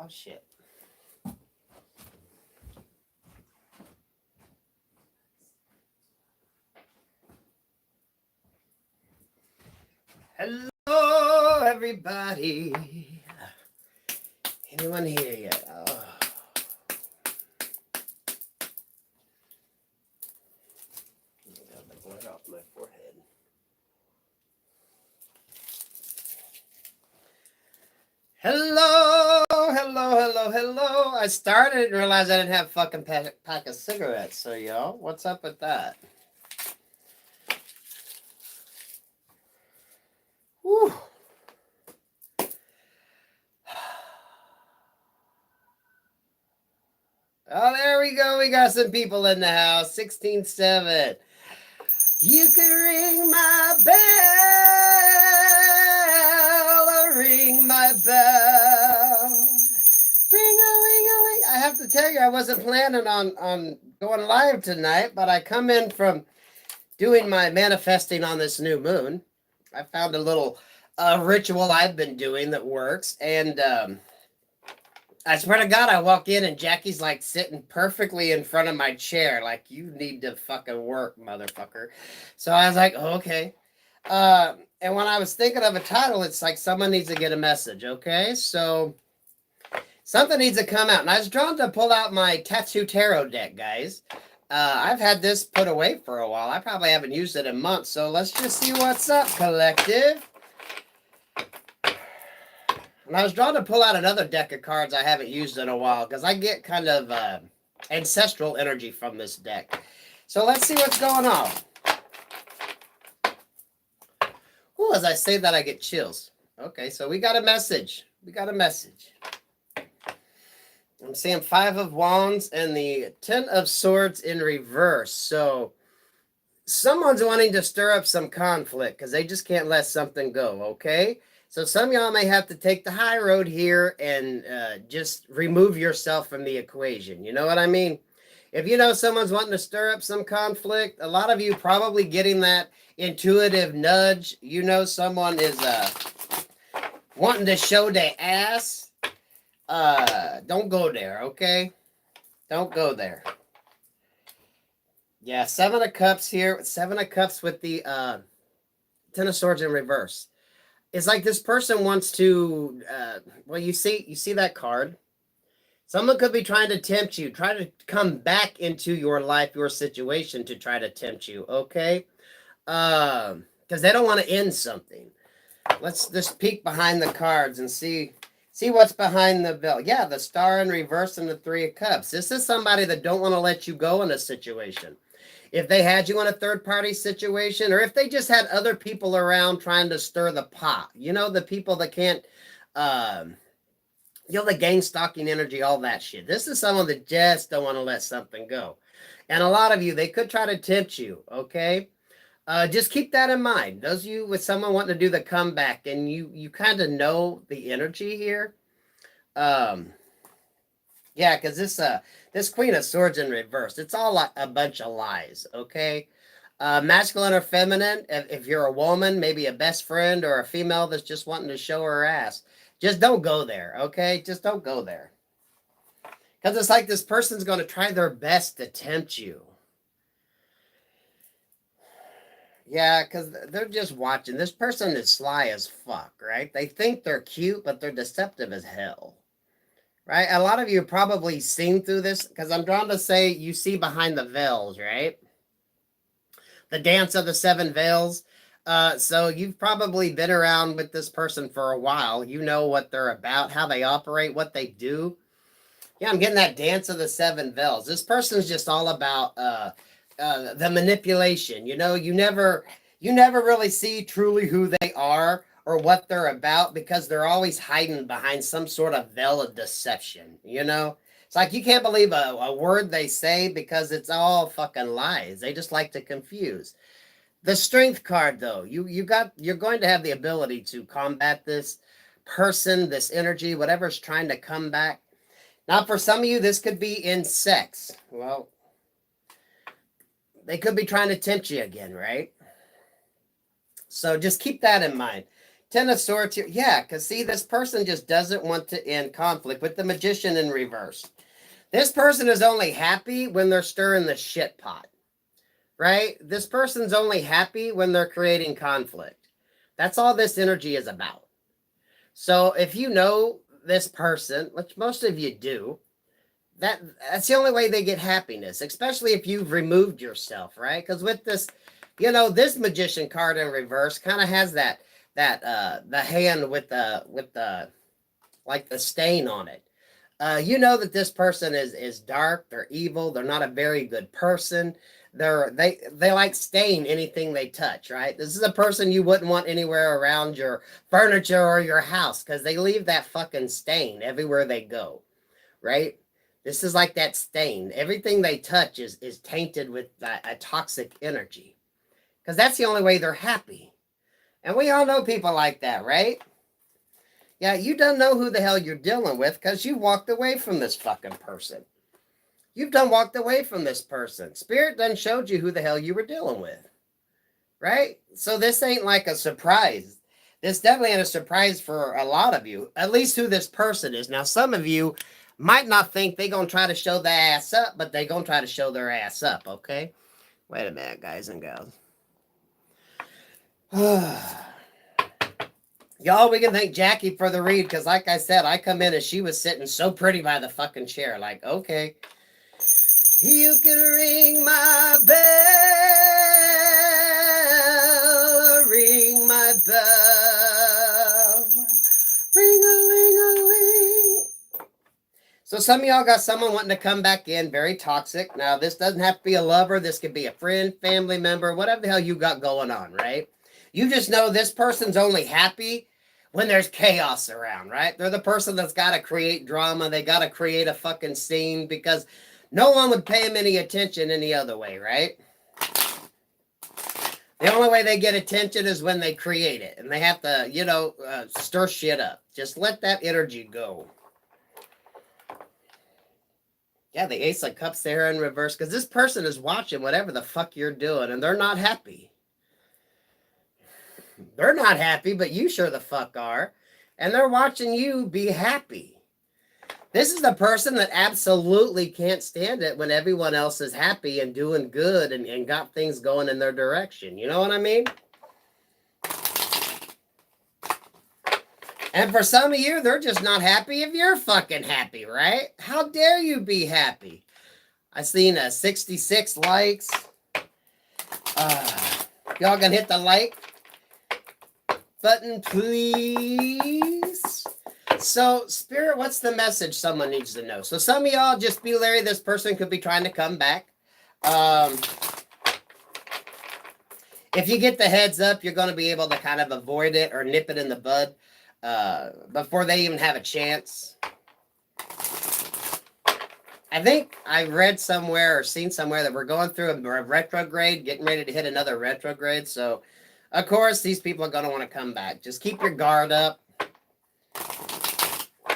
Oh, shit. Hello, everybody. Anyone here yet? Oh. Got the blood off my forehead. Hello, hello. I started and realized I didn't have a fucking pack of cigarettes. So, y'all, what's up with that? Whew. Oh, there we go. We got some people in the house. 16-7. You can ring my bell. Ring my bell. Ring-a-ling-a-ling. I have to tell you, I wasn't planning on going live tonight, but I come in from doing my manifesting on this new moon. I found a little ritual I've been doing that works, and I swear to God, I walk in and Jackie's like sitting perfectly in front of my chair, like, you need to fucking work, motherfucker. So I was like, oh, okay. And when I was thinking of a title, it's like someone needs to get a message, okay? So something needs to come out. And I was drawn to pull out my Tattoo Tarot deck, guys. I've had this put away for a while. I probably haven't used it in months. So let's just see what's up, collective. And I was drawn to pull out another deck of cards I haven't used in a while because I get kind of ancestral energy from this deck. So let's see what's going on. Oh, as I say that, I get chills. Okay, so we got a message. I'm seeing 5 of Wands and the 10 of Swords in reverse. So someone's wanting to stir up some conflict because they just can't let something go, okay? So some of y'all may have to take the high road here and just remove yourself from the equation. You know what I mean? If you know someone's wanting to stir up some conflict, a lot of you probably getting that intuitive nudge. You know someone is wanting to show their ass. Don't go there, okay? Don't go there. Yeah, 7 of Cups here. 7 of Cups with the 10 of Swords in reverse. It's like this person wants to, well, you see that card. Someone could be trying to tempt you, try to come back into your life, your situation to try to tempt you, okay? Because they don't want to end something. Let's just peek behind the cards and see what's behind the veil. Yeah, the Star in reverse and the 3 of Cups. This is somebody that don't want to let you go in a situation. If they had you in a third-party situation, or if they just had other people around trying to stir the pot, you know, the people that can't, you know, the gang stalking energy, all that shit. This is someone that just don't want to let something go. And a lot of you, they could try to tempt you, okay? Just keep that in mind. Those of you with someone wanting to do the comeback, and you kind of know the energy here. Yeah, because this Queen of Swords in reverse, it's all like a bunch of lies, okay? Masculine or feminine, if you're a woman, maybe a best friend or a female that's just wanting to show her ass, just don't go there, okay? Just don't go there. Because it's like this person's going to try their best to tempt you. Yeah, because they're just watching. This person is sly as fuck, right? They think they're cute, but they're deceptive as hell. Right? A lot of you have probably seen through this because I'm drawn to say you see behind the veils, right? The dance of the 7 veils. So you've probably been around with this person for a while. You know what they're about, how they operate, what they do. Yeah, I'm getting that dance of the 7 veils. This person's just all about the manipulation. You know, you never really see truly who they are or what they're about because they're always hiding behind some sort of veil of deception, you know? It's like you can't believe a word they say because it's all fucking lies. They just like to confuse. The Strength card, though, you're going to have the ability to combat this person, this energy, whatever's trying to come back. Now, for some of you, this could be in sex. Well, they could be trying to tempt you again, right? So just keep that in mind. Ten of Swords here. Yeah, because see, this person just doesn't want to end conflict with the Magician in reverse. This person is only happy when they're stirring the shit pot, right? This person's only happy when they're creating conflict. That's all this energy is about. So if you know this person, which most of you do, that's the only way they get happiness, especially if you've removed yourself, right? Because with this, this Magician card in reverse kind of has that the hand with the like the stain on it. You know that this person is dark, they're evil, they're not a very good person. They like stain anything they touch, right? This is a person you wouldn't want anywhere around your furniture or your house because they leave that fucking stain everywhere they go, right? This is like that stain. Everything they touch is tainted with a toxic energy because that's the only way they're happy. And we all know people like that, right? Yeah, you don't know who the hell you're dealing with because you walked away from this fucking person. You've done walked away from this person. Spirit done showed you who the hell you were dealing with, right? So this ain't like a surprise. This definitely ain't a surprise for a lot of you, at least who this person is. Now, some of you might not think they're going to try to show their ass up, but they're going to try to show their ass up, okay? Wait a minute, guys and gals. Y'all, we can thank Jackie for the read, because like I said, I come in and she was sitting so pretty by the fucking chair. Like, okay. You can ring my bell, ring my bell, ring-a-ling-a-ling. So some of y'all got someone wanting to come back in, very toxic. Now, this doesn't have to be a lover. This could be a friend, family member, whatever the hell you got going on, right? You just know this person's only happy when there's chaos around, right? They're the person that's got to create drama. They got to create a fucking scene because no one would pay them any attention any other way, right? The only way they get attention is when they create it. And they have to, stir shit up. Just let that energy go. Yeah, the Ace of Cups there in reverse. Because this person is watching whatever the fuck you're doing. And they're not happy. They're not happy, but you sure the fuck are. And they're watching you be happy. This is the person that absolutely can't stand it when everyone else is happy and doing good and got things going in their direction. You know what I mean? And for some of you, they're just not happy if you're fucking happy, right? How dare you be happy? I seen 66 likes. Y'all gonna hit the like button, please? So, Spirit, what's the message someone needs to know? So, some of y'all just be leery. This person could be trying to come back. If you get the heads up, you're going to be able to kind of avoid it or nip it in the bud before they even have a chance. I think I read somewhere or seen somewhere that we're going through a retrograde, getting ready to hit another retrograde. So, of course, these people are going to want to come back. Just keep your guard up.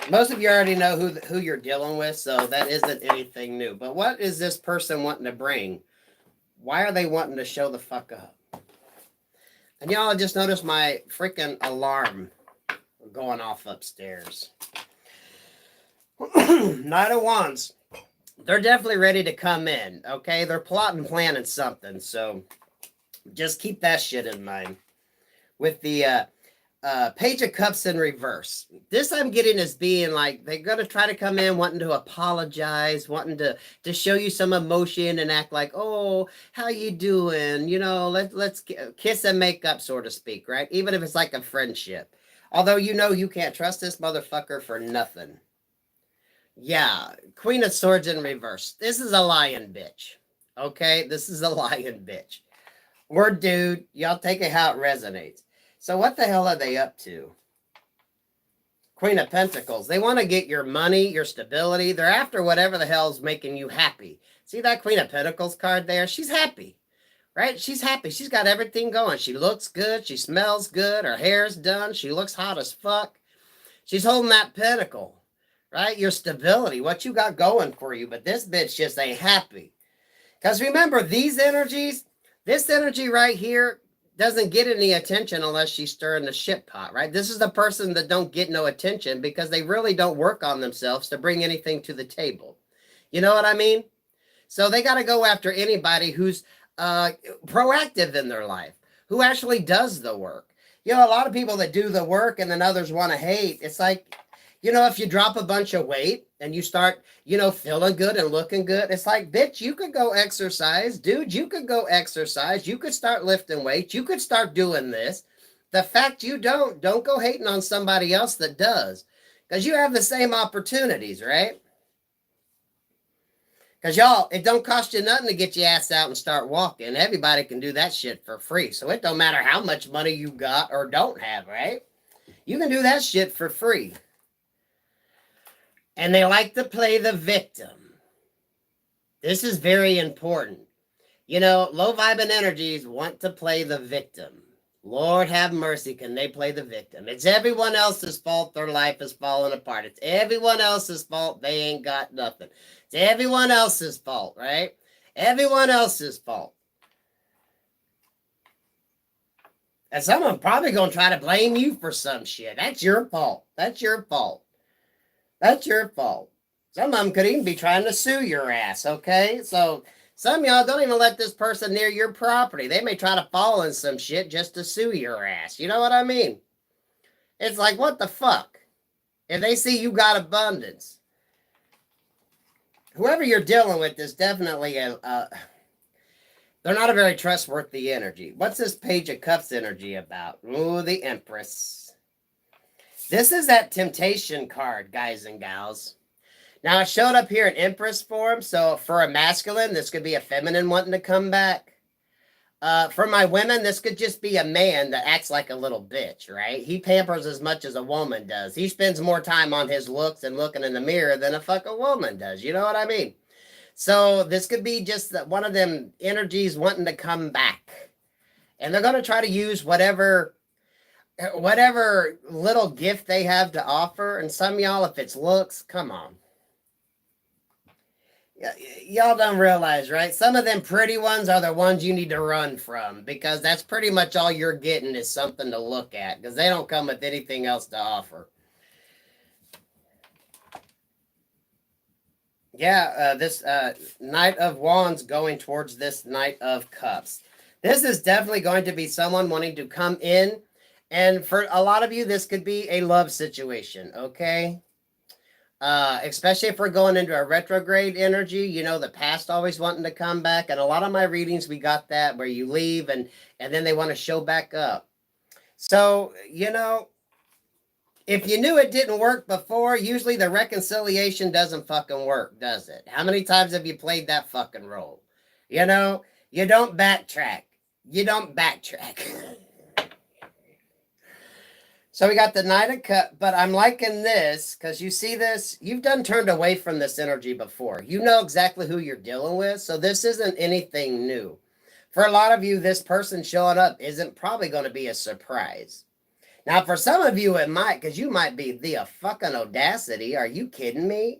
Most of you already know who you're dealing with, so that isn't anything new. But what is this person wanting to bring? Why are they wanting to show the fuck up? And y'all just noticed my freaking alarm going off upstairs. Knight of Wands. They're definitely ready to come in, okay? They're plotting, planning something, so just keep that shit in mind. With the Page of Cups in reverse. This I'm getting as being like they're going to try to come in wanting to apologize, wanting to show you some emotion and act like, oh, how you doing? Let's kiss and make up, so to speak, right? Even if it's like a friendship. Although you can't trust this motherfucker for nothing. Yeah, Queen of Swords in reverse. This is a lying bitch. Okay? This is a lying bitch. Word dude, y'all take it how it resonates. So what the hell are they up to? Queen of Pentacles. They want to get your money, your stability. They're after whatever the hell's making you happy. See that Queen of Pentacles card there? She's happy, right? She's happy. She's got everything going. She looks good. She smells good. Her hair's done. She looks hot as fuck. She's holding that pentacle, right? Your stability, what you got going for you. But this bitch just ain't happy. Because remember, these energies, this energy right here, doesn't get any attention unless she's stirring the shit pot, right? This is the person that don't get no attention because they really don't work on themselves to bring anything to the table. You know what I mean? So they got to go after anybody who's proactive in their life, who actually does the work. You know, a lot of people that do the work and then others want to hate. It's like, you know, if you drop a bunch of weight and you start, you know, feeling good and looking good, it's like, bitch, you could go exercise. Dude, you could go exercise. You could start lifting weights. You could start doing this. The fact you don't go hating on somebody else that does, because you have the same opportunities, right? Because y'all, it don't cost you nothing to get your ass out and start walking. Everybody can do that shit for free. So it don't matter how much money you got or don't have, right? You can do that shit for free. And they like to play the victim. This is very important. You know, low vibing energies want to play the victim. Lord have mercy, can they play the victim? It's everyone else's fault their life is falling apart. It's everyone else's fault they ain't got nothing. It's everyone else's fault, right? Everyone else's fault. And someone probably going to try to blame you for some shit. That's your fault. That's your fault. That's your fault. Some of them could even be trying to sue your ass, okay? So some of y'all don't even let this person near your property. They may try to fall in some shit just to sue your ass. You know what I mean? It's like, what the fuck? If they see you got abundance. Whoever you're dealing with is definitely they're not a very trustworthy energy. What's this Page of Cups energy about? Ooh, the Empress. This is that temptation card, guys and gals. Now, it showed up here in Empress form, so for a masculine, this could be a feminine wanting to come back. For my women, this could just be a man that acts like a little bitch, right? He pampers as much as a woman does. He spends more time on his looks and looking in the mirror than a fucking woman does. You know what I mean? So this could be just one of them energies wanting to come back. And they're going to try to use whatever little gift they have to offer. And some y'all, if it's looks, come on. Y'all don't realize, right? Some of them pretty ones are the ones you need to run from, because that's pretty much all you're getting is something to look at, because they don't come with anything else to offer. Yeah, this Knight of Wands going towards this Knight of Cups. This is definitely going to be someone wanting to come in, and for a lot of you, this could be a love situation, okay? Especially if we're going into a retrograde energy, you know, the past always wanting to come back. And a lot of my readings, we got that where you leave and then they want to show back up. So, you know, if you knew it didn't work before, usually the reconciliation doesn't fucking work, does it? How many times have you played that fucking role? You know, you don't backtrack. You don't backtrack. So we got the Knight of Cups, but I'm liking this because you see this, you've done turned away from this energy before. You know exactly who you're dealing with, so this isn't anything new. For a lot of you, this person showing up isn't probably going to be a surprise. Now, for some of you, it might, because you might be the fucking audacity. Are you kidding me?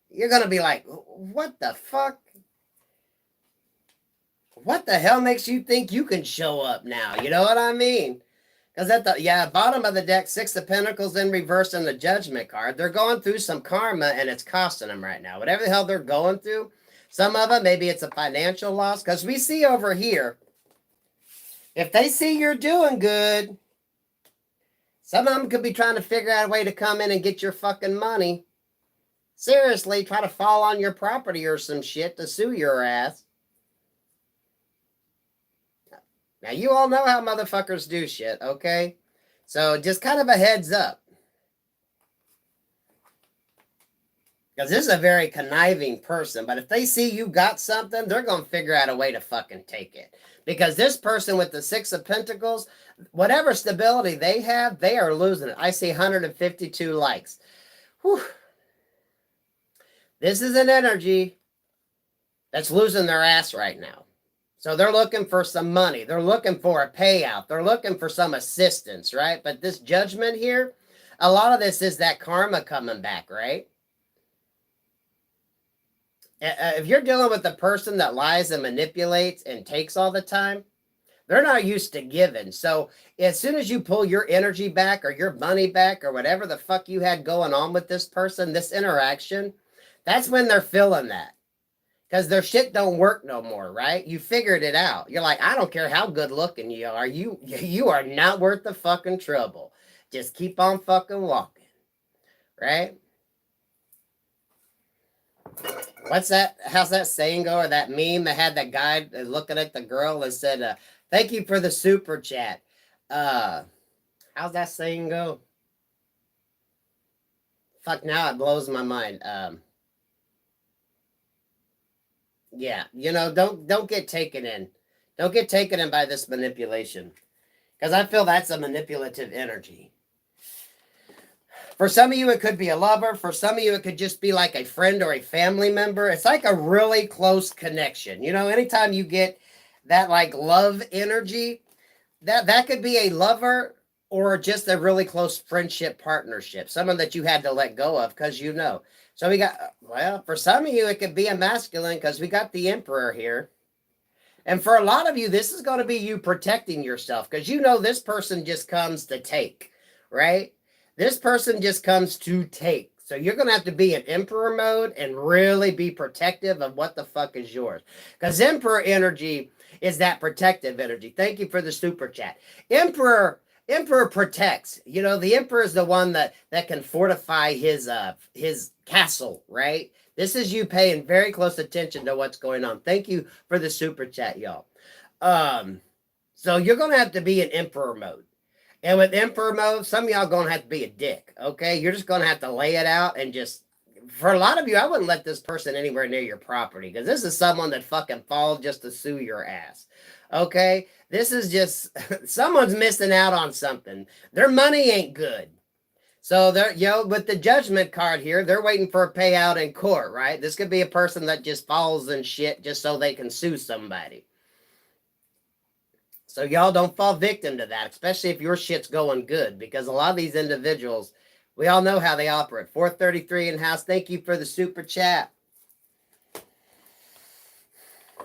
You're going to be like, what the fuck? What the hell makes you think you can show up now? You know what I mean? Because at the bottom of the deck, Six of Pentacles in reverse and the Judgment card, they're going through some karma and it's costing them right now. Whatever the hell they're going through, some of them, maybe it's a financial loss. Because we see over here, if they see you're doing good, some of them could be trying to figure out a way to come in and get your fucking money. Seriously, try to fall on your property or some shit to sue your ass. Now, you all know how motherfuckers do shit, okay? So, just kind of a heads up. Because this is a very conniving person, but if they see you got something, they're going to figure out a way to fucking take it. Because this person with the Six of Pentacles, whatever stability they have, they are losing it. I see 152 likes. Whew. This is an energy that's losing their ass right now. So they're looking for some money. They're looking for a payout. They're looking for some assistance, right? But this Judgment here, a lot of this is that karma coming back, right? If you're dealing with a person that lies and manipulates and takes all the time, They're not used to giving. So as soon as you pull your energy back or your money back or whatever the fuck you had going on with this person, this interaction, that's when they're feeling that. Because their shit don't work no more, right? You figured it out. You're like, I don't care how good looking you are. You are not worth the fucking trouble. Just keep on fucking walking, right? What's that? How's that saying go? Or that meme that had that guy looking at the girl and said, "Thank you for the super chat." Uh, how's that saying go? Fuck, now it blows my mind. Yeah, don't get taken in. Don't get taken in by this manipulation, because I feel that's a manipulative energy. For some of you, it could be a lover. For some of you, it could just be like a friend or a family member. It's like a really close connection. Anytime you get that like love energy, that could be a lover or just a really close friendship partnership, someone that you had to let go of because So we got, well, for some of you, it could be a masculine because we got the emperor here. And for a lot of you, this is going to be you protecting yourself because this person just comes to take, right? This person just comes to take. So you're going to have to be in emperor mode and really be protective of what the fuck is yours. Because emperor energy is that protective energy. Thank you for the super chat. Emperor protects. The emperor is the one that can fortify his castle, right? This is you paying very close attention to what's going on. Thank you for the super chat, y'all. So you're gonna have to be in emperor mode. And with emperor mode, some of y'all gonna have to be a dick. Okay, you're just gonna have to lay it out and just. For a lot of you, I wouldn't let this person anywhere near your property because this is someone that fucking falls just to sue your ass. Okay, this is just someone's missing out on something. Their money ain't good. So they're, with the judgment card here, they're waiting for a payout in court, right? This could be a person that just falls in shit just so they can sue somebody. So y'all don't fall victim to that, especially if your shit's going good, because a lot of these individuals, we all know how they operate. 433 in house. Thank you for the super chat.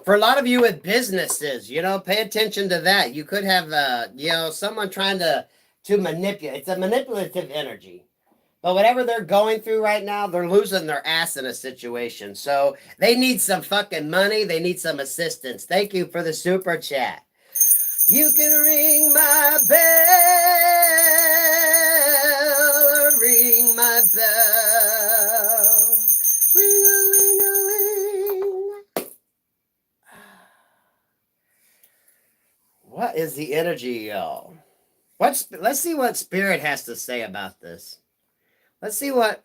For a lot of you with businesses, pay attention to that. You could have, someone trying to manipulate. It's a manipulative energy. But whatever they're going through right now, they're losing their ass in a situation. So they need some fucking money. They need some assistance. Thank you for the super chat. You can ring my bell, ring my bell, ring-a-ling-a-ling. What is the energy, y'all? Let's see what Spirit has to say about this. Let's see what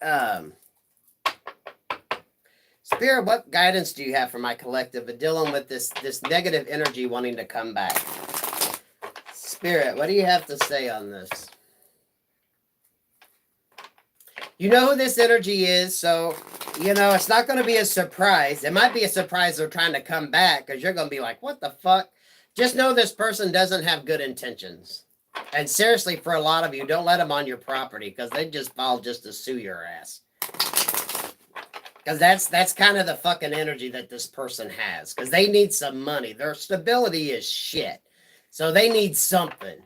Spirit, what guidance do you have for my collective in dealing with this negative energy wanting to come back? Spirit, what do you have to say on this? You know who this energy is, so it's not going to be a surprise. It might be a surprise they're trying to come back because you're going to be like, what the fuck? Just know this person doesn't have good intentions. And seriously, for a lot of you, don't let them on your property because they just fall just to sue your ass. Because that's kind of the fucking energy that this person has. Because they need some money. Their stability is shit. So they need something.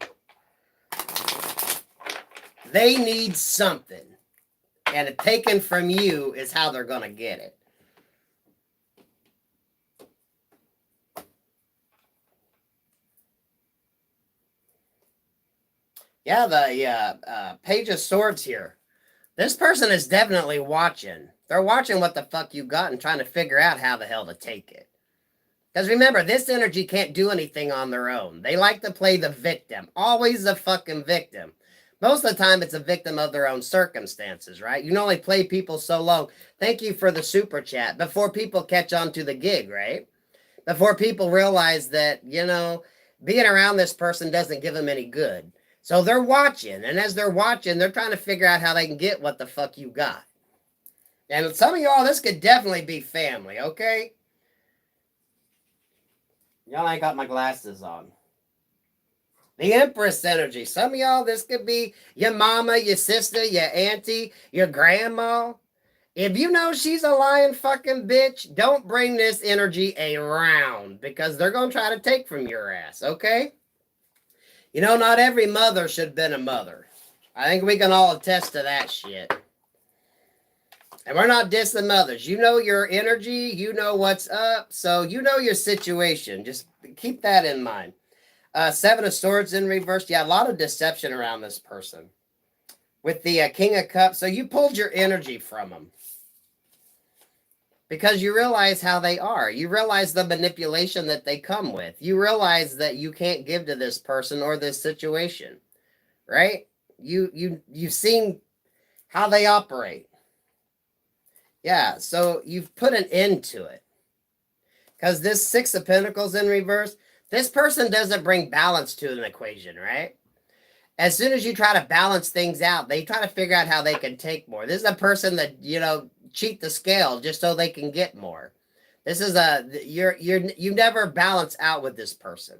They need something. And it taken from you is how they're going to get it. Yeah, the Page of Swords here. This person is definitely watching. They're watching what the fuck you got and trying to figure out how the hell to take it. Because remember, this energy can't do anything on their own. They like to play the victim. Always the fucking victim. Most of the time, it's a victim of their own circumstances, right? You can only play people so long. Thank you for the super chat. Before people catch on to the gig, right? Before people realize that, being around this person doesn't give them any good. So they're watching. And as they're watching, they're trying to figure out how they can get what the fuck you got. And some of y'all, this could definitely be family, okay? Y'all ain't got my glasses on. The Empress energy. Some of y'all, this could be your mama, your sister, your auntie, your grandma. If you know she's a lying fucking bitch, don't bring this energy around because they're going to try to take from your ass, okay? You know, not every mother should have been a mother. I think we can all attest to that shit. And we're not dissing mothers. You know your energy. You know what's up. So you know your situation. Just keep that in mind. Seven of Swords in reverse. Yeah, a lot of deception around this person. With the King of Cups. So you pulled your energy from them. Because you realize how they are. You realize the manipulation that they come with. You realize that you can't give to this person or this situation. Right? You've seen how they operate. Yeah, so you've put an end to it. Because this Six of Pentacles in reverse, this person doesn't bring balance to an equation, right? As soon as you try to balance things out, they try to figure out how they can take more. This is a person that, cheat the scale just so they can get more. This is you never balance out with this person.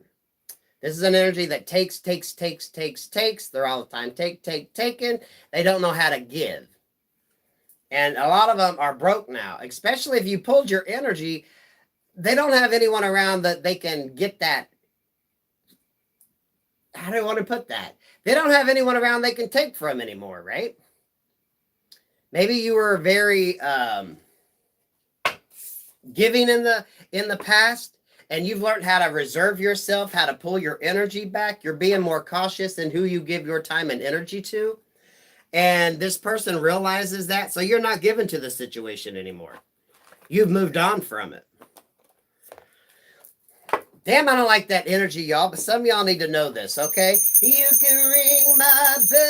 This is an energy that takes. They're all the time taking. They don't know how to give. And a lot of them are broke now, especially if you pulled your energy. They don't have anyone around that they can get that. How do I want to put that? They don't have anyone around they can take from anymore, right? Maybe you were very giving in the past, and you've learned how to reserve yourself, how to pull your energy back. You're being more cautious in who you give your time and energy to. And this person realizes that, so you're not given to the situation anymore. You've moved on from it. Damn, I don't like that energy, y'all, but some of y'all need to know this, okay? You can ring my bell,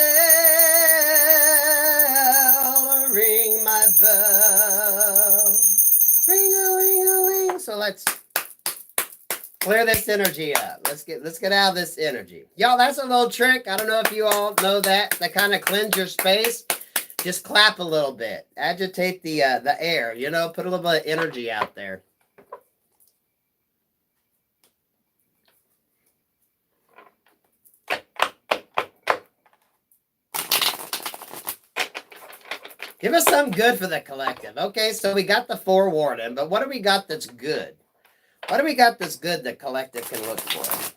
ring my bell, ring-a-ling-a-ling. So let's clear this energy up. Let's get out of this energy. Y'all, that's a little trick. I don't know if you all know that. That kind of cleanse your space. Just clap a little bit. Agitate the air, put a little bit of energy out there. Give us something good for the collective. Okay, so we got the forewarning, but what do we got that's good? What do we got that's good that collective can look for?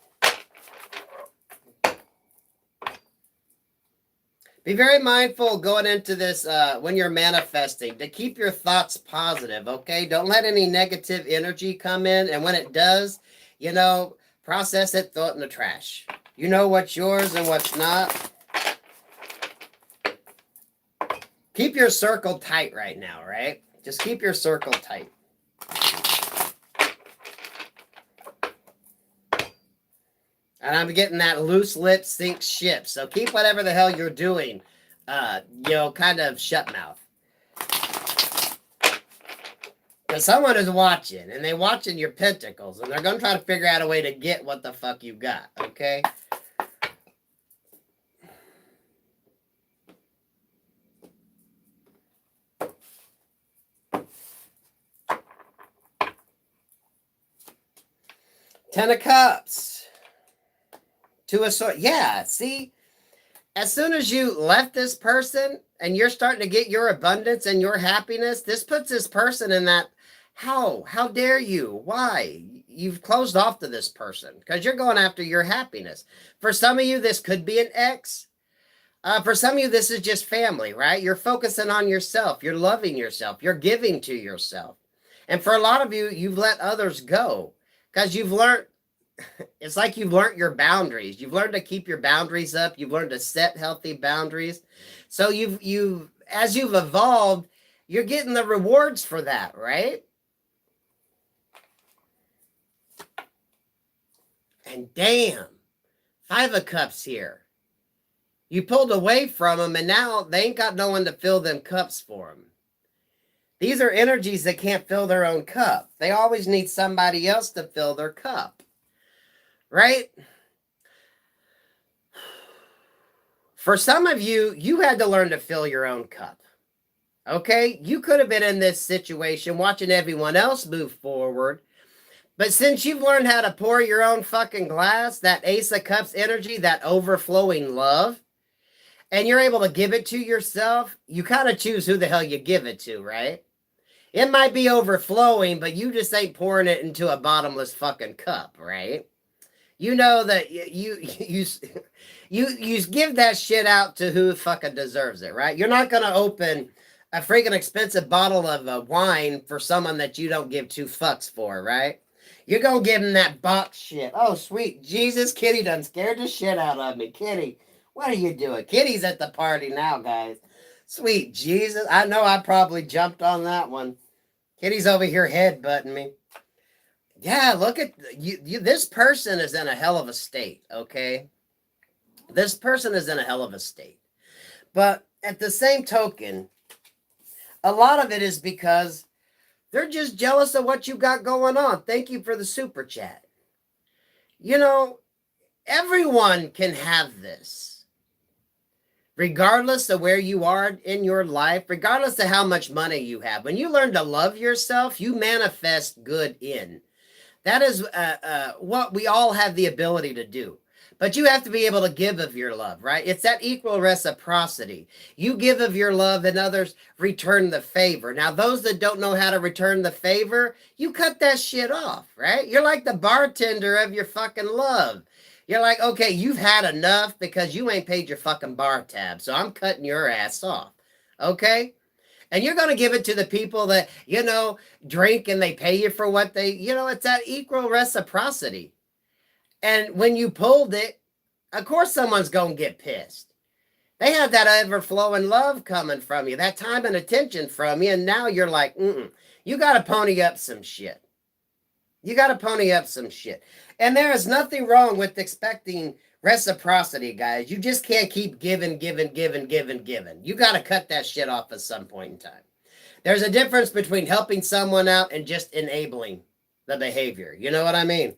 Be very mindful going into this when you're manifesting to keep your thoughts positive, okay? Don't let any negative energy come in, and when it does, process it, throw it in the trash. You know what's yours and what's not. Keep your circle tight right now, right? Just keep your circle tight. And I'm getting that loose lips sink ship. So keep whatever the hell you're doing, kind of shut mouth. Because someone is watching, and they're watching your pentacles, and they're going to try to figure out a way to get what the fuck you got, okay? Ten of Cups. Two of Swords. Yeah, see? As soon as you left this person and you're starting to get your abundance and your happiness, this puts this person in that, how dare you? Why? You've closed off to this person because you're going after your happiness. For some of you, this could be an ex. For some of you, this is just family, right? You're focusing on yourself. You're loving yourself. You're giving to yourself. And for a lot of you, you've let others go because you've learned, it's like you've learned your boundaries. You've learned to keep your boundaries up. You've learned to set healthy boundaries. So as you've evolved, you're getting the rewards for that, right? And damn, Five of Cups here. You pulled away from them, and now they ain't got no one to fill them cups for them. These are energies that can't fill their own cup. They always need somebody else to fill their cup. Right? For some of you, you had to learn to fill your own cup. Okay? You could have been in this situation watching everyone else move forward. But since you've learned how to pour your own fucking glass, that Ace of Cups energy, that overflowing love, and you're able to give it to yourself, you kind of choose who the hell you give it to, right? It might be overflowing, but you just ain't pouring it into a bottomless fucking cup, right? you know that you give that shit out to who fucking deserves it, right? You're not gonna open a freaking expensive bottle of wine for someone that you don't give two fucks for, right? You're gonna give him that box shit. Oh, sweet Jesus, Kitty done scared the shit out of me. Kitty, what are you doing? Kitty's at the party now, guys. Sweet Jesus, I know I probably jumped on that one. Kitty's over here headbutting me. Yeah, look at you. This person is in a hell of a state, okay? This person is in a hell of a state. But at the same token, a lot of it is because they're just jealous of what you got going on. Thank you for the super chat. You know, everyone can have this. Regardless of where you are in your life, regardless of how much money you have. When you learn to love yourself, you manifest good in. That is what we all have the ability to do. But you have to be able to give of your love, right? It's that equal reciprocity. You give of your love and others return the favor. Now, those that don't know how to return the favor, you cut that shit off, right? You're like the bartender of your fucking love. You're like, okay, you've had enough because you ain't paid your fucking bar tab. So I'm cutting your ass off. Okay? And you're going to give it to the people that, drink and they pay you for what they, it's that equal reciprocity. And when you pulled it, of course someone's going to get pissed. They have that ever-flowing love coming from you, that time and attention from you, and now you're like, you got to pony up some shit. You got to pony up some shit. And there is nothing wrong with expecting reciprocity, guys. You just can't keep giving. You got to cut that shit off at some point in time. There's a difference between helping someone out and just enabling the behavior. You know what I mean?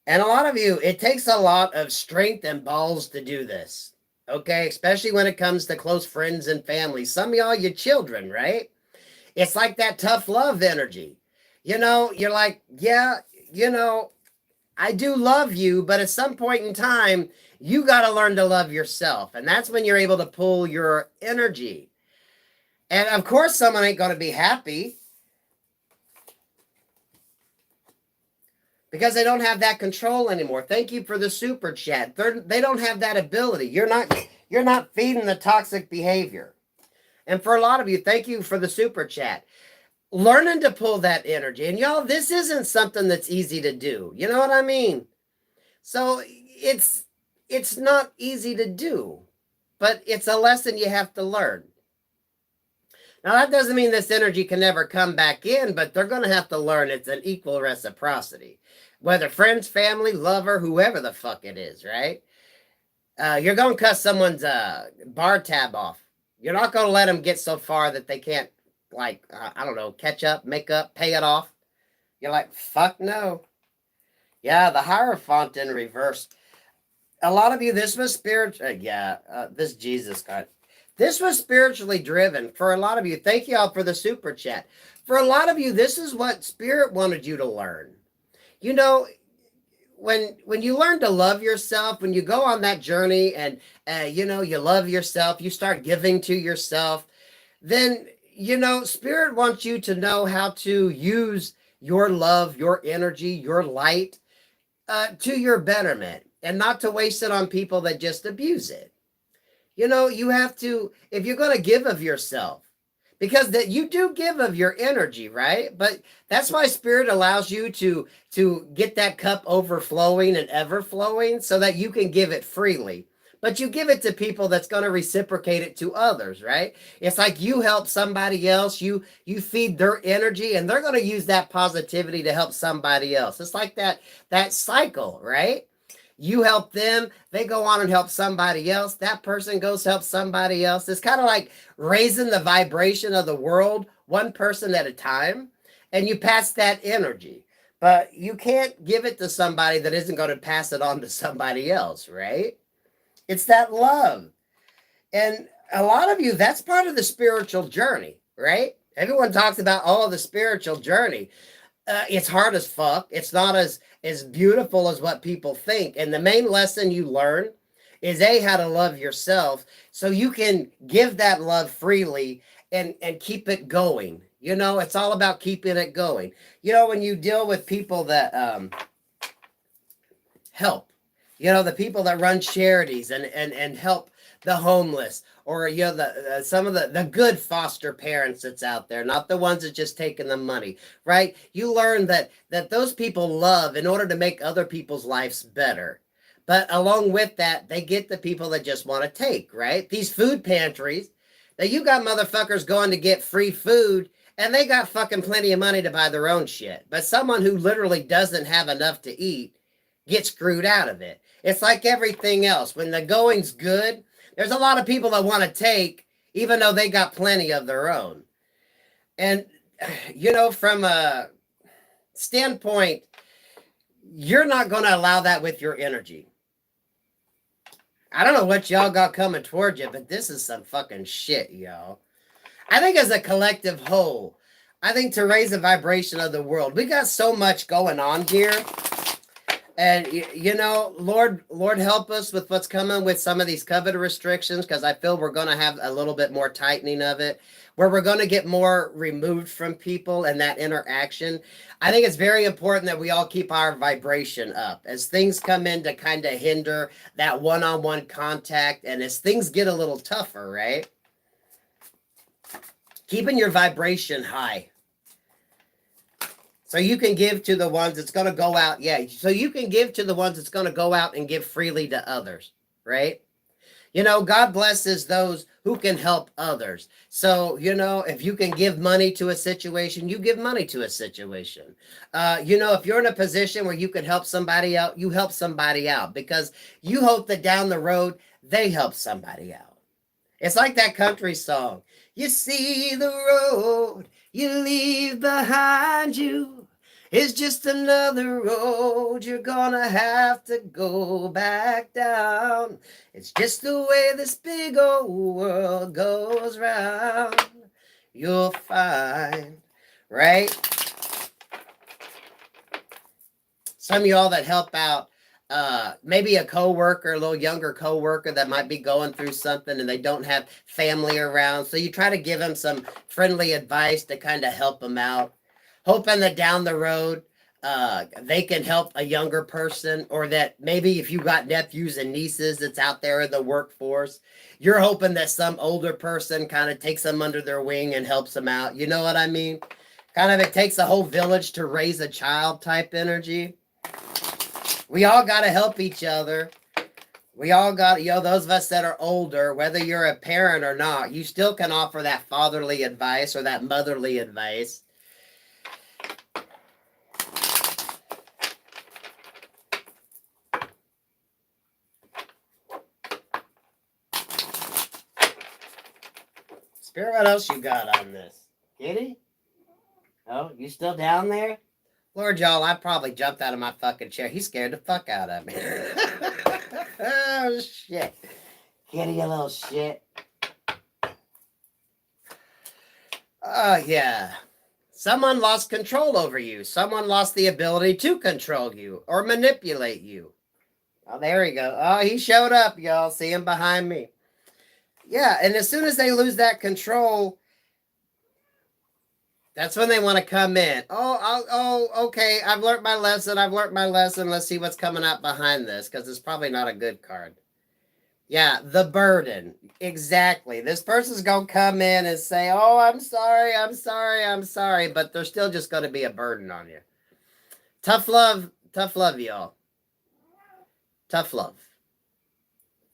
And a lot of you, it takes a lot of strength and balls to do this. Okay? Especially when it comes to close friends and family. Some of y'all, your children, right? It's like that tough love energy. You're like, yeah, I do love you, but at some point in time, you got to learn to love yourself. And that's when you're able to pull your energy. And of course, someone ain't going to be happy because they don't have that control anymore. Thank you for the super chat. They don't have that ability. You're not feeding the toxic behavior. And for a lot of you, thank you for the super chat. Learning to pull that energy. And y'all, this isn't something that's easy to do. You know what I mean? So it's not easy to do, but it's a lesson you have to learn. Now, that doesn't mean this energy can never come back in, but they're going to have to learn it's an equal reciprocity. Whether friends, family, lover, whoever the fuck it is, right? You're going to cut someone's bar tab off. You're not going to let them get so far that they can't, I don't know, catch up, make up, pay it off. You're like, fuck no. Yeah, the Hierophant in reverse. A lot of you, this was spiritual. This Jesus guy. This was spiritually driven. For a lot of you, thank you all for the super chat. For a lot of you, this is what Spirit wanted you to learn. When you learn to love yourself, when you go on that journey and, you love yourself, you start giving to yourself, then, Spirit wants you to know how to use your love, your energy, your light to your betterment and not to waste it on people that just abuse it. You have to, if you're going to give of yourself, because that you do give of your energy, right? But that's why Spirit allows you to get that cup overflowing and ever flowing so that you can give it freely. But you give it to people that's going to reciprocate it to others, right? It's like you help somebody else, you feed their energy, and they're going to use that positivity to help somebody else. It's like that cycle, right? You help them, they go on and help somebody else. That person goes help somebody else. It's kind of like raising the vibration of the world one person at a time, and you pass that energy. But you can't give it to somebody that isn't going to pass it on to somebody else, right? It's that love. And a lot of you, that's part of the spiritual journey, right? Everyone talks about, the spiritual journey. It's hard as fuck. It's not as beautiful as what people think. And the main lesson you learn is how to love yourself so you can give that love freely and keep it going. It's all about keeping it going. When you deal with people that help. You know, the people that run charities and help the homeless, or you know, the some of the good foster parents that's out there, not the ones that just taking the money, right? You learn that those people love in order to make other people's lives better. But along with that, they get the people that just want to take, right? These food pantries, that you got motherfuckers going to get free food, and they got fucking plenty of money to buy their own shit. But someone who literally doesn't have enough to eat gets screwed out of it. It's like everything else. When the going's good, there's a lot of people that want to take, even though they got plenty of their own. And, you know, from a standpoint, you're not going to allow that with your energy. I don't know what y'all got coming towards you, but this is some fucking shit, y'all. I think as a collective whole, I think to raise the vibration of the world, we got so much going on here. And, you know, Lord help us with what's coming with some of these COVID restrictions, because I feel we're going to have a little bit more tightening of it, where we're going to get more removed from people and that interaction. I think it's very important that we all keep our vibration up as things come in to kind of hinder that one-on-one contact. And as things get a little tougher, right? Keeping your vibration high. So you can give to the ones that's going to go out. Yeah. So you can give to the ones that's going to go out and give freely to others, right? You know, God blesses those who can help others. So, you know, if you can give money to a situation, you give money to a situation. You know, if you're in a position where you can help somebody out, you help somebody out, because you hope that down the road, they help somebody out. It's like that country song. You see the road you leave behind you is just another road you're gonna have to go back down. It's just the way this big old world goes round. You'll find, right? Some of y'all that help out, maybe a coworker, a little younger coworker that might be going through something and they don't have family around. So you try to give them some friendly advice to kind of help them out, hoping that down the road, they can help a younger person, or that maybe if you got nephews and nieces that's out there in the workforce, you're hoping that some older person kind of takes them under their wing and helps them out. You know what I mean? Kind of, it takes a whole village to raise a child type energy. We all got to help each other. We all got, you know, those of us that are older, whether you're a parent or not, you still can offer that fatherly advice or that motherly advice. Spirit, what else you got on this? Kitty? Oh, you still down there? Lord, y'all, I probably jumped out of my fucking chair. He scared the fuck out of me. Oh, shit. Kitty, you little shit. Oh, yeah. Someone lost control over you. Someone lost the ability to control you or manipulate you. Oh, there we go. Oh, he showed up, y'all. See him behind me. Yeah, and as soon as they lose that control, that's when they want to come in. Okay. I've learned my lesson. Let's see what's coming out behind this, because it's probably not a good card. Yeah, the burden. Exactly. This person's going to come in and say, oh, I'm sorry. But they're still just going to be a burden on you. Tough love, y'all. Tough love.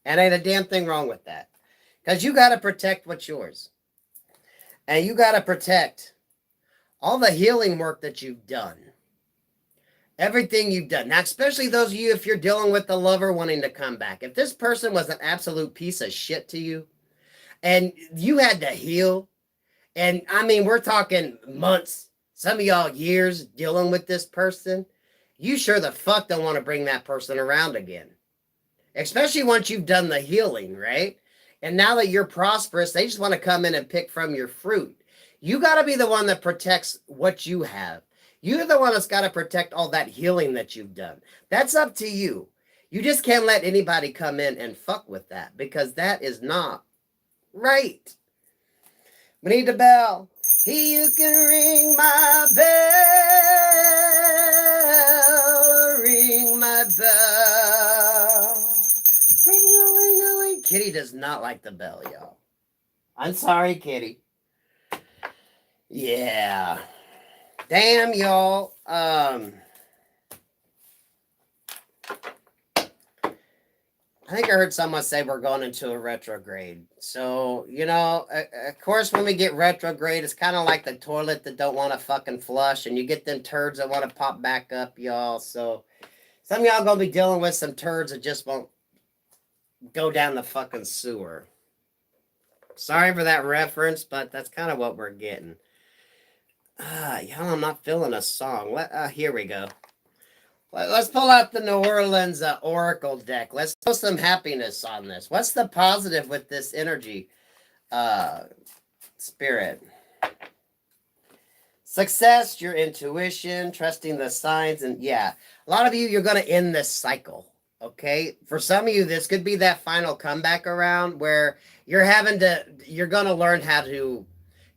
And ain't a damn thing wrong with that. Because you got to protect what's yours. And you got to protect all the healing work that you've done. Everything you've done. Now, especially those of you, if you're dealing with the lover wanting to come back. If this person was an absolute piece of shit to you, and you had to heal, and I mean, we're talking months, some of y'all years dealing with this person, you sure the fuck don't want to bring that person around again. Especially once you've done the healing, right? And now that you're prosperous, they just want to come in and pick from your fruit. You got to be the one that protects what you have. You're the one that's got to protect all that healing that you've done. That's up to you. You just can't let anybody come in and fuck with that, because that is not right. We need the bell. You can ring my bell. Ring my bell. Kitty does not like the bell, y'all. I'm sorry, Kitty. Yeah. Damn, y'all. I think I heard someone say we're going into a retrograde. So, of course, when we get retrograde, it's kind of like the toilet that don't want to fucking flush, and you get them turds that want to pop back up, y'all. So, some of y'all going to be dealing with some turds that just won't go down the fucking sewer. Sorry for that reference, but that's kind of what we're getting. Y'all, I'm not feeling a song. Here we go. Let's pull out the New Orleans Oracle deck. Let's throw some happiness on this. What's the positive with this energy, spirit? Success, your intuition, trusting the signs, and yeah, a lot of you, you're going to end this cycle, okay? For some of you, this could be that final comeback around where you're going to learn how to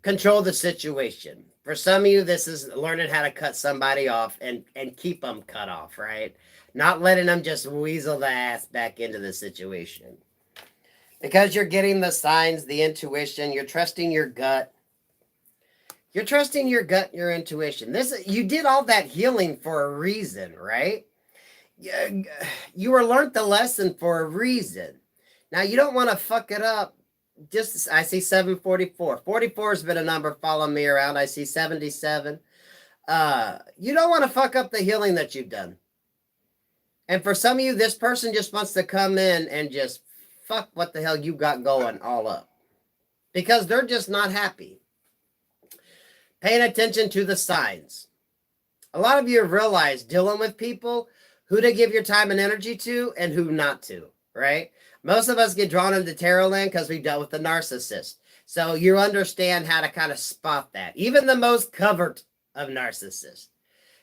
control the situation. For some of you, this is learning how to cut somebody off and keep them cut off, right? Not letting them just weasel the ass back into the situation. Because you're getting the signs, the intuition, you're trusting your gut. You're trusting your gut, your intuition. You did all that healing for a reason, right? You were learned the lesson for a reason. Now, you don't want to fuck it up. I see 744. 44 has been a number following me around. I see 77. You don't want to fuck up the healing that you've done. And for some of you, this person just wants to come in and just fuck what the hell you got going all up. Because they're just not happy. Paying attention to the signs. A lot of you have realized dealing with people, who to give your time and energy to and who not to, right? Most of us get drawn into tarot land because we dealt with the narcissist. So you understand how to kind of spot that. Even the most covert of narcissists.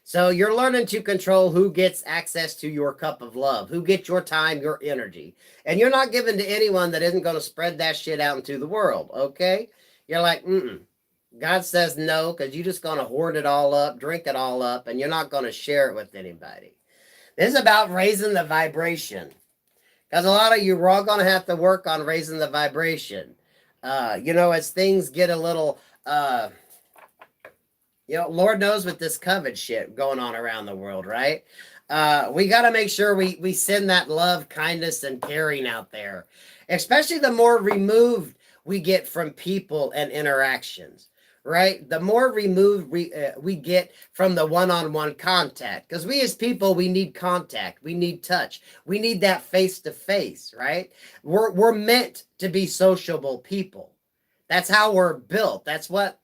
So you're learning to control who gets access to your cup of love, who gets your time, your energy. And you're not giving to anyone that isn't going to spread that shit out into the world, okay? You're like, God says no, because you're just going to hoard it all up, drink it all up, and you're not going to share it with anybody. This is about raising the vibration. Because a lot of you, we're all going to have to work on raising the vibration. As things get a little, Lord knows with this COVID shit going on around the world, right? We got to make sure we send that love, kindness, and caring out there. Especially the more removed we get from people and interactions. Right? The more removed we get from the one-on-one contact. Because we as people, we need contact. We need touch. We need that face-to-face, right? We're meant to be sociable people. That's how we're built. That's what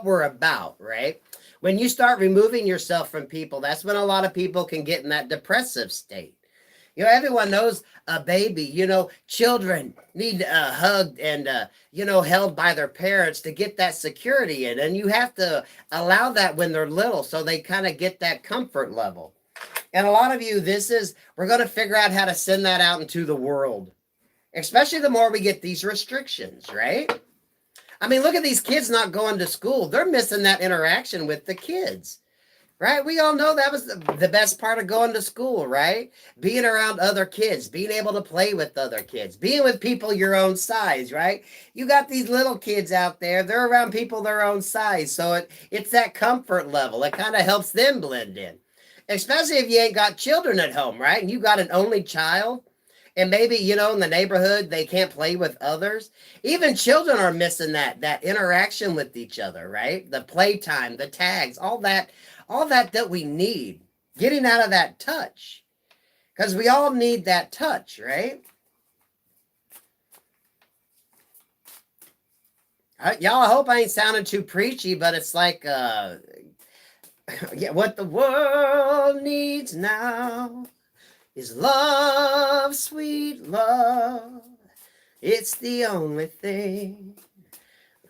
we're about, right? When you start removing yourself from people, that's when a lot of people can get in that depressive state. Everyone knows a baby, children need hugged and, held by their parents to get that security in. And you have to allow that when they're little so they kind of get that comfort level. And a lot of you, we're going to figure out how to send that out into the world, especially the more we get these restrictions, right? I mean, look at these kids not going to school. They're missing that interaction with the kids. Right? We all know that was the best part of going to school, right? Being around other kids, being able to play with other kids, being with people your own size, right? You got these little kids out there, they're around people their own size. So it's that comfort level. It kind of helps them blend in. Especially if you ain't got children at home, right? And you got an only child. And maybe, in the neighborhood, they can't play with others. Even children are missing that interaction with each other, right? The playtime, the tags, all that we need. Getting out of that touch. Because we all need that touch, right? Y'all, I hope I ain't sounding too preachy, but it's like, what the world needs now is love, sweet love. It's the only thing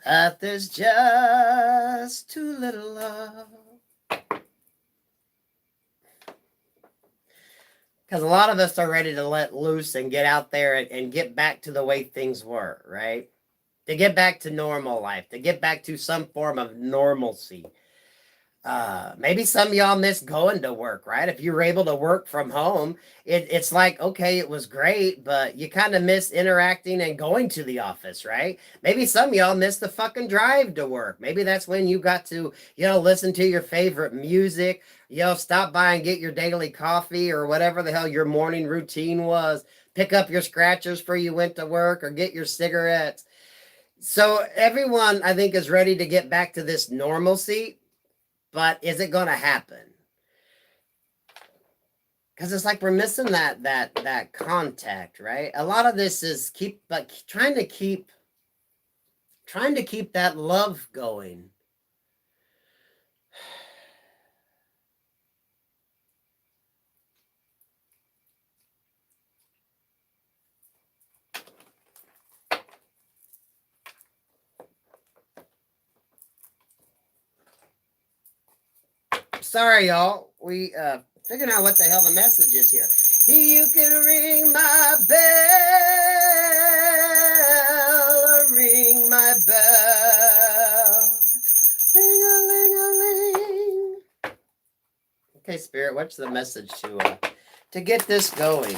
that there's just too little of. Because a lot of us are ready to let loose and get out there and get back to the way things were, right? To get back to normal life, to get back to some form of normalcy. Maybe some of y'all miss going to work, right? If you were able to work from home, it's like, okay, it was great, but you kind of miss interacting and going to the office, right? Maybe some of y'all miss the fucking drive to work. Maybe that's when you got to, listen to your favorite music, stop by and get your daily coffee or whatever the hell your morning routine was, pick up your scratchers for you went to work or get your cigarettes. So everyone, I think, is ready to get back to this normalcy, but is it going to happen? Because it's like we're missing that contact, right? A lot of this is trying to keep that love going. Sorry, y'all. We figuring out what the hell the message is here. You can ring my bell, ring my bell, ring a ling a ling. Okay, Spirit, what's the message to get this going?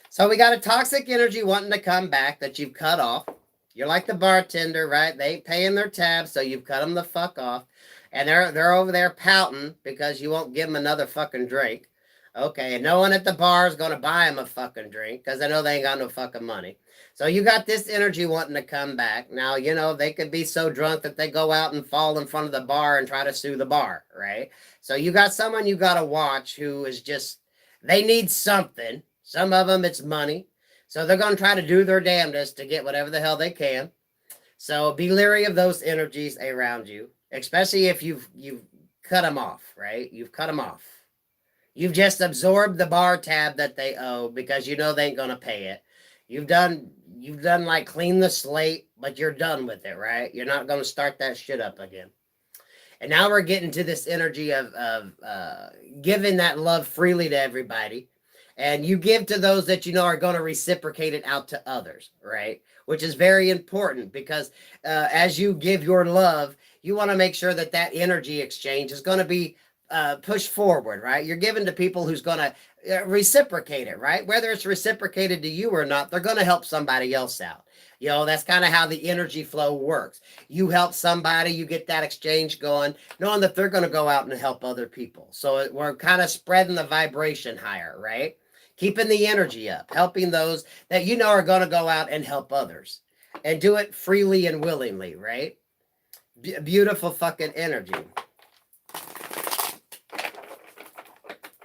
So we got a toxic energy wanting to come back that you've cut off. You're like the bartender, right? They ain't paying their tab, so you've cut them the fuck off. And they're over there pouting because you won't give them another fucking drink. Okay, and no one at the bar is going to buy them a fucking drink because I know they ain't got no fucking money. So you got this energy wanting to come back. Now, they could be so drunk that they go out and fall in front of the bar and try to sue the bar, right? So you got someone you got to watch who is just, they need something. Some of them, it's money. So they're going to try to do their damnedest to get whatever the hell they can. So be leery of those energies around you, especially if you've cut them off, right? You've cut them off. You've just absorbed the bar tab that they owe because you know they ain't going to pay it. You've done like clean the slate, but you're done with it, right? You're not going to start that shit up again. And now we're getting to this energy of giving that love freely to everybody. And you give to those that you know are going to reciprocate it out to others, right? Which is very important because as you give your love, you want to make sure that that energy exchange is going to be pushed forward, right? You're giving to people who's going to reciprocate it, right? Whether it's reciprocated to you or not, they're going to help somebody else out. That's kind of how the energy flow works. You help somebody, you get that exchange going, knowing that they're going to go out and help other people. So we're kind of spreading the vibration higher, right? Keeping the energy up, helping those that you know are going to go out and help others and do it freely and willingly, right? Beautiful fucking energy.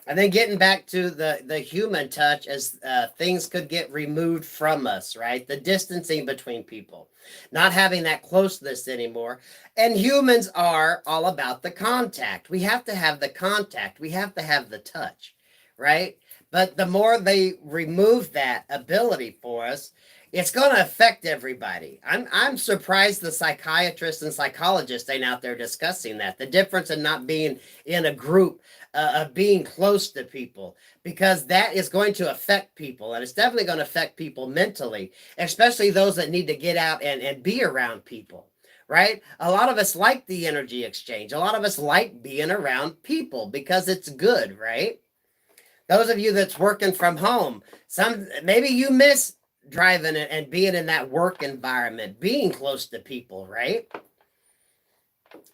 And then getting back to the human touch as things could get removed from us, right? The distancing between people, not having that closeness anymore. And humans are all about the contact. We have to have the contact. We have to have the touch, right? But the more they remove that ability for us, it's going to affect everybody. I'm surprised the psychiatrists and psychologists ain't out there discussing that. The difference in not being in a group, of being close to people, because that is going to affect people, and it's definitely going to affect people mentally, especially those that need to get out and be around people, right? A lot of us like the energy exchange. A lot of us like being around people because it's good, right? Those of you that's working from home, maybe you miss driving and being in that work environment, being close to people, right?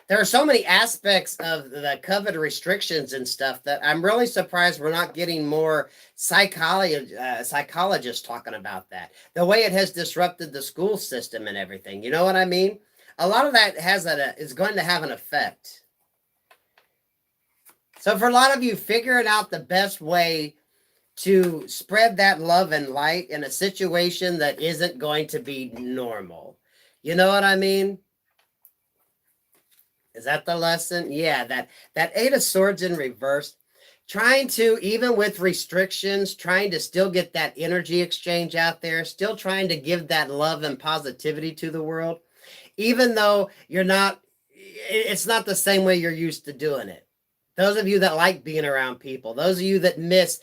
There are so many aspects of the COVID restrictions and stuff that I'm really surprised we're not getting more psychologists talking about that. The way it has disrupted the school system and everything. You know what I mean? A lot of that is going to have an effect. So for a lot of you, figuring out the best way to spread that love and light in a situation that isn't going to be normal. You know what I mean? Is that the lesson? Yeah, that Eight of Swords in reverse, trying to, even with restrictions, trying to still get that energy exchange out there, still trying to give that love and positivity to the world, even though it's not the same way you're used to doing it. Those of you that like being around people, those of you that miss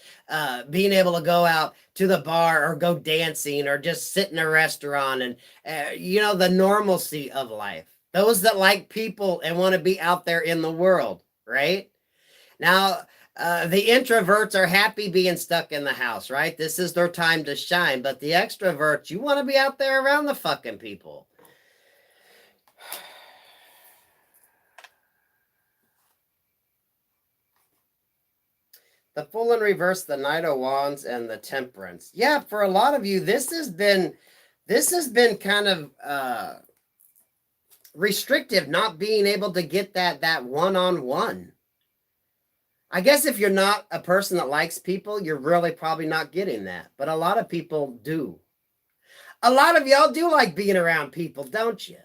being able to go out to the bar or go dancing or just sit in a restaurant and, the normalcy of life. Those that like people and want to be out there in the world, right? Now, the introverts are happy being stuck in the house, right? This is their time to shine. But the extroverts, you want to be out there around the fucking people. The Fool in Reverse, the Knight of Wands, and the Temperance. Yeah, for a lot of you, this has been kind of restrictive, not being able to get that one-on-one. I guess if you're not a person that likes people, you're really probably not getting that. But a lot of people do. A lot of y'all do like being around people, don't you?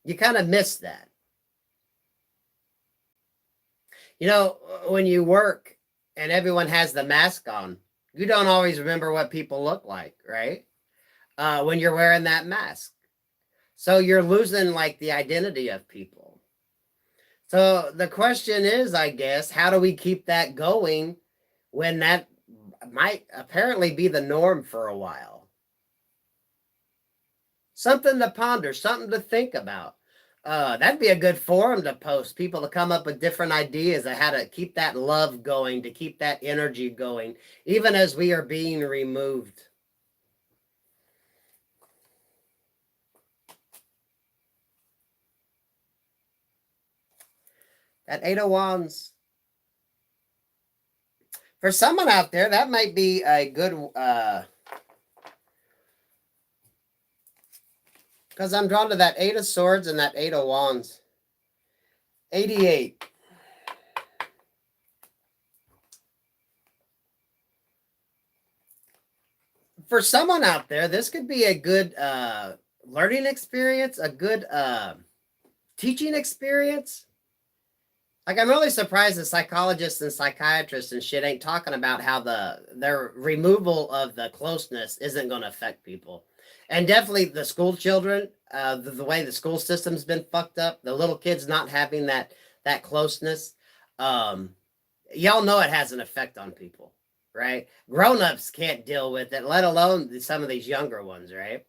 You kind of miss that. You know, when you work and everyone has the mask on, you don't always remember what people look like, right? When you're wearing that mask. So you're losing like the identity of people. So the question is, I guess, how do we keep that going when that might apparently be the norm for a while? Something to ponder, something to think about. That'd be a good forum to post, people to come up with different ideas of how to keep that love going, to keep that energy going, even as we are being removed. That Eight of Wands. For someone out there, that might be a good, because I'm drawn to that Eight of Swords and that Eight of Wands. 88. For someone out there, this could be a good learning experience, a good teaching experience. Like, I'm really surprised that psychologists and psychiatrists and shit ain't talking about how their removal of the closeness isn't going to affect people. And definitely the school children, the way the school system's been fucked up, the little kids not having that closeness. Y'all know it has an effect on people, right? Grown-ups can't deal with it, let alone some of these younger ones, right?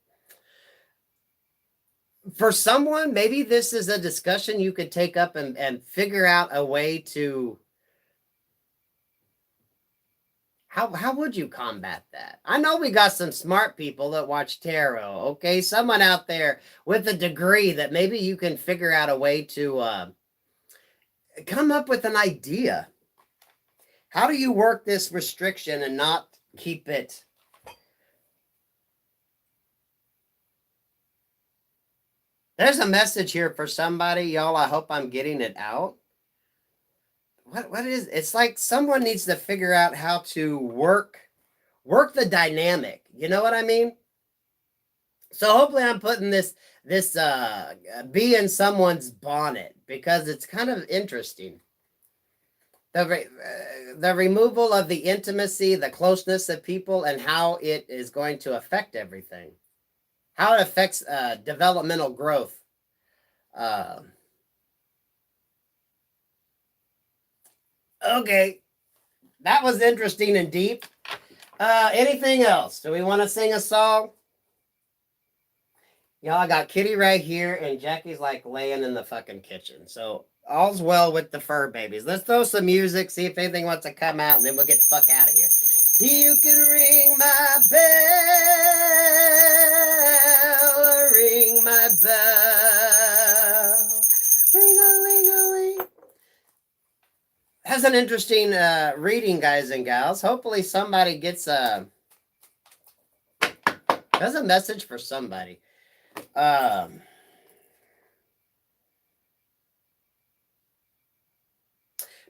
For someone, maybe this is a discussion you could take up and figure out a way to how would you combat that? I know we got some smart people that watch tarot, okay? Someone out there with a degree that maybe you can figure out a way to come up with an idea. How do you work this restriction and not keep it? There's a message here for somebody, y'all. I hope I'm getting it out. What is it's like someone needs to figure out how to work the dynamic. You know what I mean? So hopefully I'm putting this bee in someone's bonnet because it's kind of interesting. The removal of the intimacy, the closeness of people, and how it is going to affect everything. How it affects developmental growth. Okay, that was interesting and deep. Anything else? Do we want to sing a song? Y'all, I got Kitty right here, and Jackie's like laying in the fucking kitchen. So all's well with the fur babies. Let's throw some music, see if anything wants to come out, and then we'll get the fuck out of here. You can ring my bell, ring my bell, ring a ling a ling. Has an interesting reading, guys and gals. Hopefully somebody gets a message for somebody.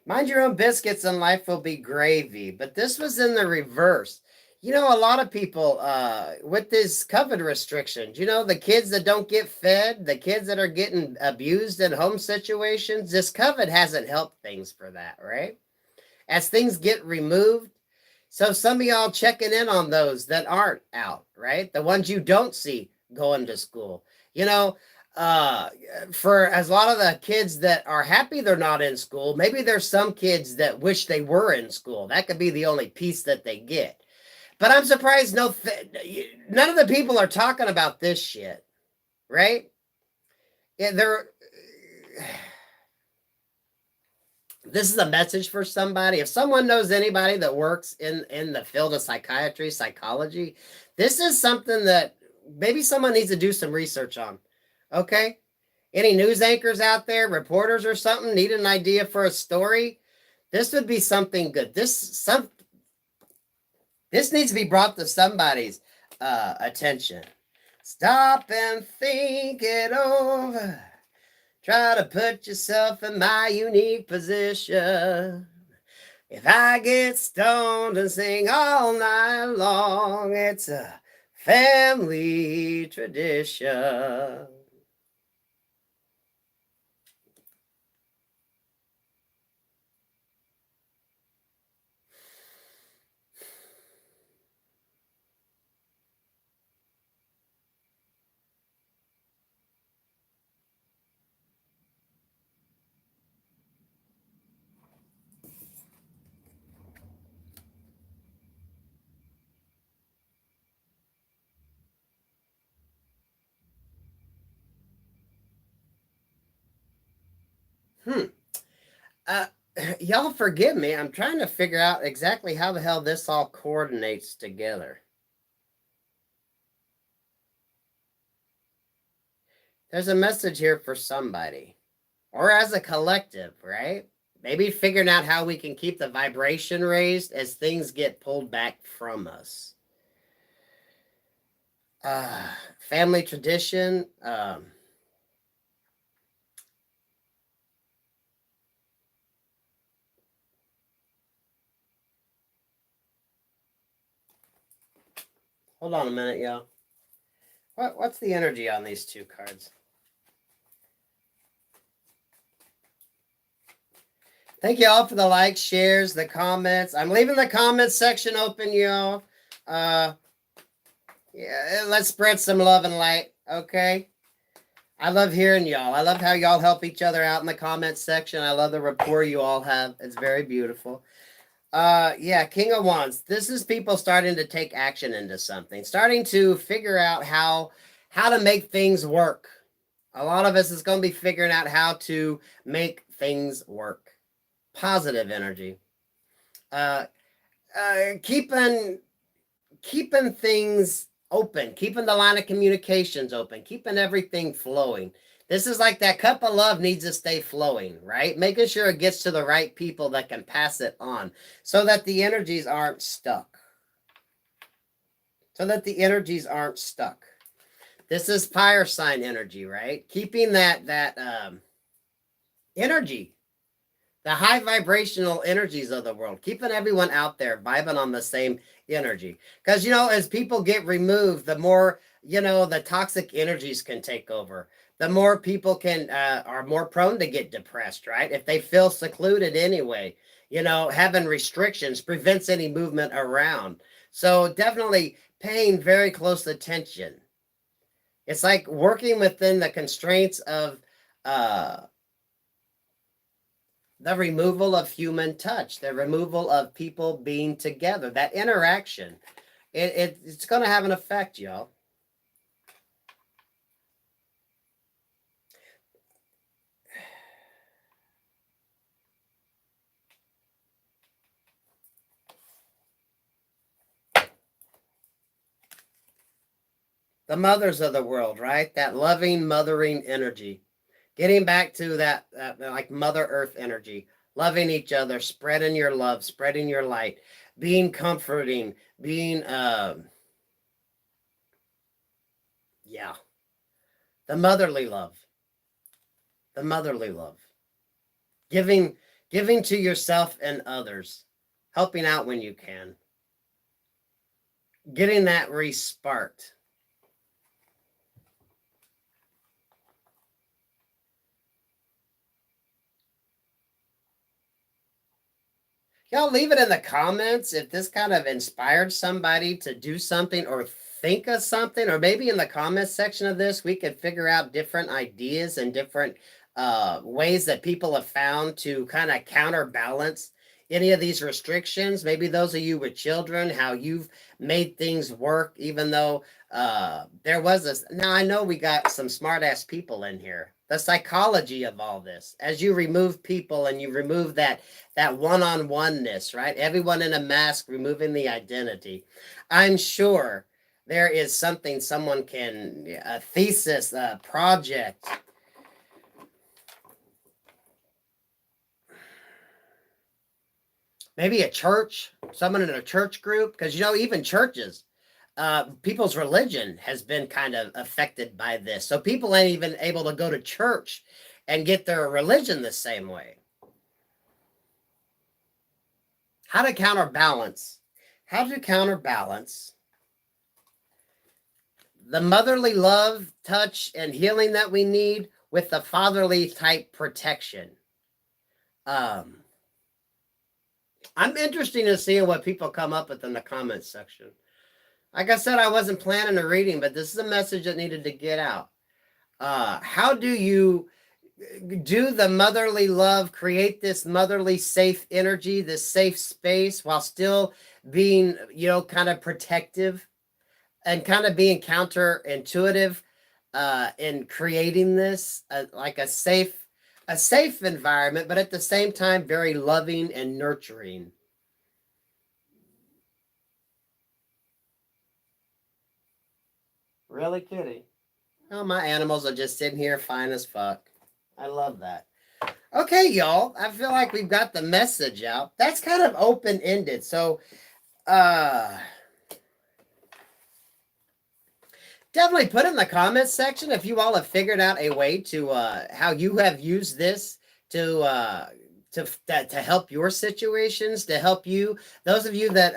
Mind your own biscuits and life will be gravy. But this was in the reverse. You know, a lot of people with this COVID restrictions, you know, the kids that don't get fed, the kids that are getting abused in home situations, this COVID hasn't helped things for that, right? As things get removed. So some of y'all checking in on those that aren't out, right? The ones you don't see going to school. You know, for as a lot of the kids that are happy they're not in school, maybe there's some kids that wish they were in school. That could be the only piece that they get. But I'm surprised none of the people are talking about this shit, right? Yeah, there. This is a message for somebody. If someone knows anybody that works in the field of psychiatry, psychology, this is something that maybe someone needs to do some research on. Okay? Any news anchors out there, reporters or something, need an idea for a story? This would be something good. This needs to be brought to somebody's attention. Stop and think it over. Try to put yourself in my unique position. If I get stoned and sing all night long, it's a family tradition. Hmm. Uh, y'all forgive me. I'm trying to figure out exactly how the hell this all coordinates together. There's a message here for somebody, or as a collective, right? Maybe figuring out how we can keep the vibration raised as things get pulled back from us. Family tradition. Hold on a minute, y'all. What's the energy on these two cards? Thank you all for the likes, shares, the comments. I'm leaving the comments section open, y'all. Yeah, let's spread some love and light, okay? I love hearing y'all. I love how y'all help each other out in the comments section. I love the rapport you all have. It's very beautiful. Yeah, King of Wands. This is people starting to take action into something, starting to figure out how to make things work. A lot of us is going to be figuring out how to make things work. Positive energy. Uh, keeping things open, keeping the line of communications open, keeping everything flowing. This is like that cup of love needs to stay flowing, right? Making sure it gets to the right people that can pass it on so that the energies aren't stuck. So that the energies aren't stuck. This is fire sign energy, right? Keeping that energy, the high vibrational energies of the world, keeping everyone out there vibing on the same energy. Because, as people get removed, the more, the toxic energies can take over. The more people are more prone to get depressed, right? If they feel secluded anyway, having restrictions prevents any movement around. So definitely paying very close attention. It's like working within the constraints of uh, the removal of human touch, the removal of people being together, that interaction. It's going to have an effect, y'all. The mothers of the world, right? That loving, mothering energy. Getting back to that like Mother Earth energy, loving each other, spreading your love, spreading your light, being comforting, being, yeah, the motherly love, the motherly love. Giving, giving to yourself and others, helping out when you can, getting that re-sparked. Y'all leave it in the comments if this kind of inspired somebody to do something or think of something, or maybe in the comments section of this, we could figure out different ideas and different ways that people have found to kind of counterbalance any of these restrictions. Maybe those of you with children, how you've made things work, even though There was this. Now I know we got some smart ass people in here. The psychology of all this, as you remove people and you remove that one on oneness, right? Everyone in a mask, removing the identity. I'm sure there is something someone can a thesis, a project. Maybe a church, someone in a church group, because even churches, people's religion has been kind of affected by this. So people ain't even able to go to church and get their religion the same way. How to counterbalance? How to counterbalance the motherly love, touch, and healing that we need with the fatherly type protection. I'm interested in seeing what people come up with in the comments section. Like I said, I wasn't planning a reading, but this is a message that needed to get out. How do you do the motherly love, create this motherly safe energy, this safe space, while still being, kind of protective and kind of being counterintuitive in creating this like a safe environment, but at the same time very loving and nurturing. Really, Kitty? Oh, my animals are just sitting here fine as fuck. I love that. Okay, y'all. I feel like we've got the message out. That's kind of open-ended. So, definitely put in the comments section if you all have figured out a way to how you have used this to help your situations, to help you. Those of you that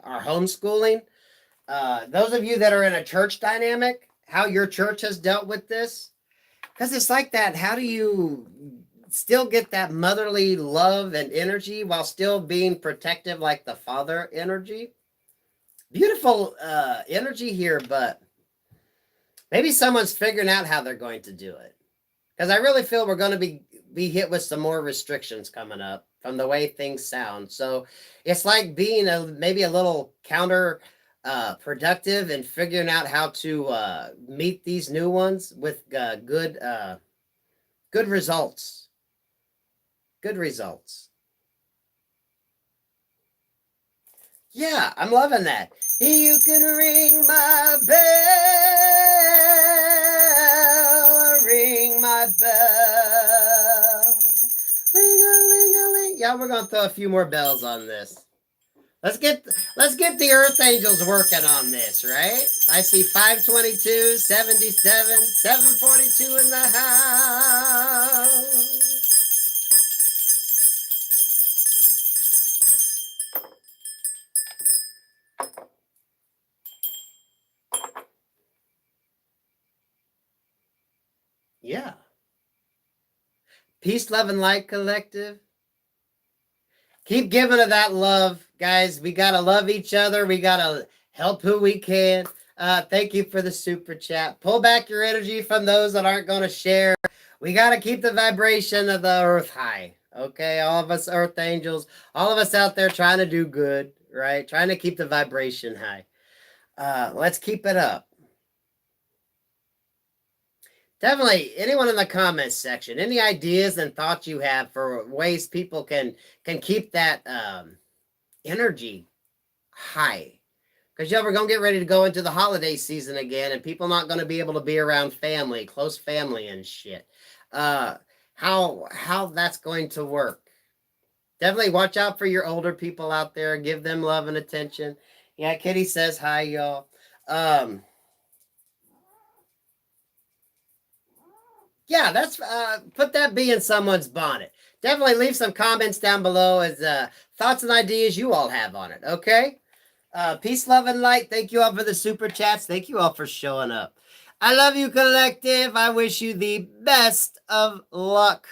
are homeschooling, those of you that are in a church dynamic, how your church has dealt with this. Because it's like that. How do you still get that motherly love and energy while still being protective like the father energy? Beautiful energy here, but maybe someone's figuring out how they're going to do it. Because I really feel we're going to be hit with some more restrictions coming up from the way things sound. So it's like being maybe a little counter productive and figuring out how to meet these new ones with good results. Good results. Yeah, I'm loving that. You can ring my bell, ring my bell. Ring-a-ling-a-ling. Yeah, we're gonna throw a few more bells on this. Let's get the Earth Angels working on this, right? I see 522, 77, 742 in the house. Yeah. Peace, love, and light collective. Keep giving of that love, guys. We got to love each other. We got to help who we can. Thank you for the super chat. Pull back your energy from those that aren't going to share. We got to keep the vibration of the earth high. Okay, all of us earth angels, all of us out there trying to do good, right? Trying to keep the vibration high. Let's keep it up. Definitely, anyone in the comments section, any ideas and thoughts you have for ways people can keep that energy high? Because we're gonna get ready to go into the holiday season again, and people not gonna be able to be around family, close family, and shit. How that's going to work? Definitely watch out for your older people out there. Give them love and attention. Yeah, Kitty says hi, y'all. Yeah, that's put that bee in someone's bonnet. Definitely leave some comments down below as thoughts and ideas you all have on it. Okay. Peace, love, and light. Thank you all for the super chats. Thank you all for showing up. I love you, collective. I wish you the best of luck.